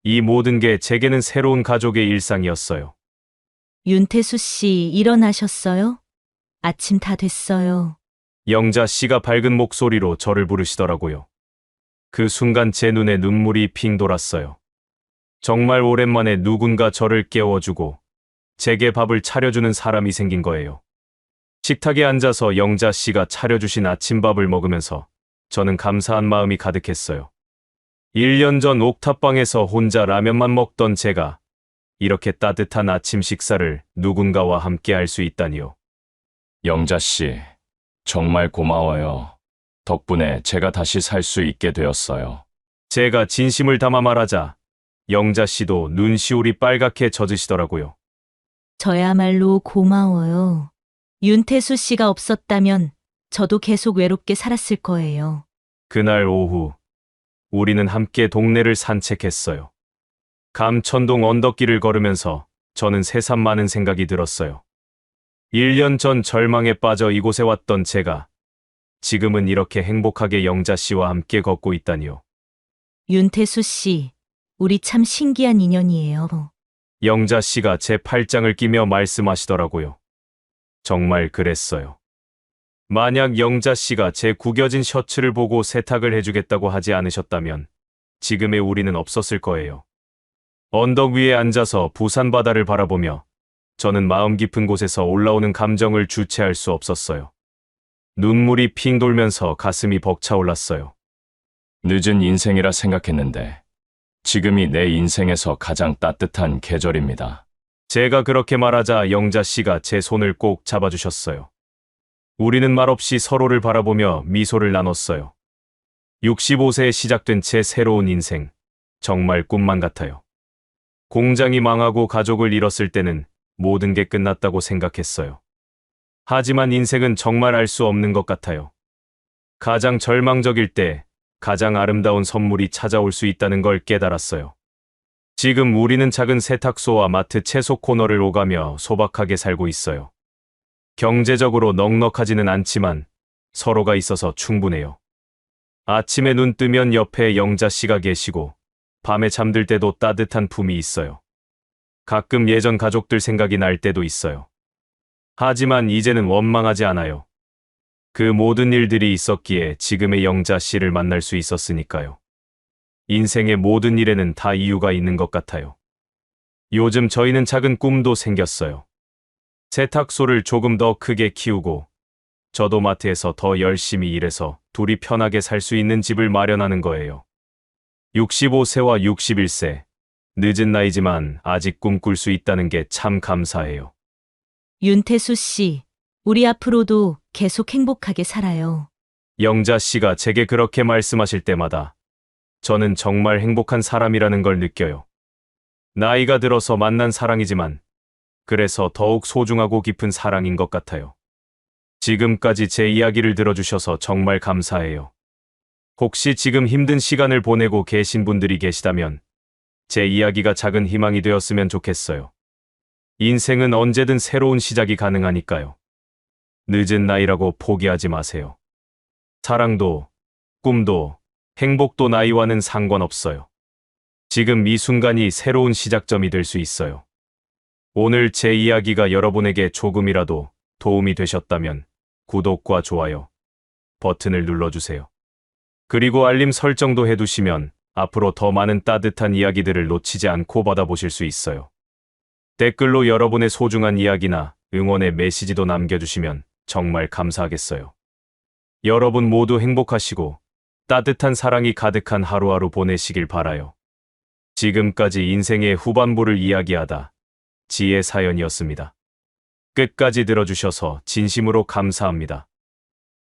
[SPEAKER 1] 이 모든 게 제게는 새로운 가족의 일상이었어요.
[SPEAKER 4] 윤태수 씨, 일어나셨어요? 아침 다 됐어요.
[SPEAKER 1] 영자 씨가 밝은 목소리로 저를 부르시더라고요. 그 순간 제 눈에 눈물이 핑 돌았어요. 정말 오랜만에 누군가 저를 깨워주고 제게 밥을 차려주는 사람이 생긴 거예요. 식탁에 앉아서 영자 씨가 차려주신 아침밥을 먹으면서 저는 감사한 마음이 가득했어요. 1년 전 옥탑방에서 혼자 라면만 먹던 제가 이렇게 따뜻한 아침 식사를 누군가와 함께 할 수 있다니요.
[SPEAKER 3] 영자 씨, 정말 고마워요. 덕분에 제가 다시 살 수 있게 되었어요.
[SPEAKER 1] 제가 진심을 담아 말하자 영자 씨도 눈시울이 빨갛게 젖으시더라고요.
[SPEAKER 4] 저야말로 고마워요. 윤태수 씨가 없었다면 저도 계속 외롭게 살았을 거예요.
[SPEAKER 1] 그날 오후 우리는 함께 동네를 산책했어요. 감천동 언덕길을 걸으면서 저는 새삼 많은 생각이 들었어요. 1년 전 절망에 빠져 이곳에 왔던 제가 지금은 이렇게 행복하게 영자 씨와 함께 걷고 있다니요.
[SPEAKER 4] 윤태수 씨, 우리 참 신기한 인연이에요.
[SPEAKER 1] 영자 씨가 제 팔짱을 끼며 말씀하시더라고요. 정말 그랬어요. 만약 영자 씨가 제 구겨진 셔츠를 보고 세탁을 해주겠다고 하지 않으셨다면 지금의 우리는 없었을 거예요. 언덕 위에 앉아서 부산 바다를 바라보며 저는 마음 깊은 곳에서 올라오는 감정을 주체할 수 없었어요. 눈물이 핑 돌면서 가슴이 벅차올랐어요.
[SPEAKER 3] 늦은 인생이라 생각했는데 지금이 내 인생에서 가장 따뜻한 계절입니다.
[SPEAKER 1] 제가 그렇게 말하자 영자 씨가 제 손을 꼭 잡아주셨어요. 우리는 말없이 서로를 바라보며 미소를 나눴어요. 65세에 시작된 제 새로운 인생, 정말 꿈만 같아요. 공장이 망하고 가족을 잃었을 때는 모든 게 끝났다고 생각했어요. 하지만 인생은 정말 알 수 없는 것 같아요. 가장 절망적일 때 가장 아름다운 선물이 찾아올 수 있다는 걸 깨달았어요. 지금 우리는 작은 세탁소와 마트 채소 코너를 오가며 소박하게 살고 있어요. 경제적으로 넉넉하지는 않지만 서로가 있어서 충분해요. 아침에 눈 뜨면 옆에 영자 씨가 계시고 밤에 잠들 때도 따뜻한 품이 있어요. 가끔 예전 가족들 생각이 날 때도 있어요. 하지만 이제는 원망하지 않아요. 그 모든 일들이 있었기에 지금의 영자 씨를 만날 수 있었으니까요. 인생의 모든 일에는 다 이유가 있는 것 같아요. 요즘 저희는 작은 꿈도 생겼어요. 세탁소를 조금 더 크게 키우고 저도 마트에서 더 열심히 일해서 둘이 편하게 살 수 있는 집을 마련하는 거예요. 65세와 61세. 늦은 나이지만 아직 꿈꿀 수 있다는 게 참 감사해요.
[SPEAKER 4] 윤태수 씨, 우리 앞으로도 계속 행복하게 살아요.
[SPEAKER 1] 영자 씨가 제게 그렇게 말씀하실 때마다 저는 정말 행복한 사람이라는 걸 느껴요. 나이가 들어서 만난 사랑이지만 그래서 더욱 소중하고 깊은 사랑인 것 같아요. 지금까지 제 이야기를 들어주셔서 정말 감사해요. 혹시 지금 힘든 시간을 보내고 계신 분들이 계시다면 제 이야기가 작은 희망이 되었으면 좋겠어요. 인생은 언제든 새로운 시작이 가능하니까요. 늦은 나이라고 포기하지 마세요. 사랑도, 꿈도, 행복도 나이와는 상관없어요. 지금 이 순간이 새로운 시작점이 될 수 있어요. 오늘 제 이야기가 여러분에게 조금이라도 도움이 되셨다면 구독과 좋아요 버튼을 눌러주세요. 그리고 알림 설정도 해두시면 앞으로 더 많은 따뜻한 이야기들을 놓치지 않고 받아보실 수 있어요. 댓글로 여러분의 소중한 이야기나 응원의 메시지도 남겨주시면 정말 감사하겠어요. 여러분 모두 행복하시고 따뜻한 사랑이 가득한 하루하루 보내시길 바라요. 지금까지 인생의 후반부를 이야기하다 지혜 사연이었습니다. 끝까지 들어주셔서 진심으로 감사합니다.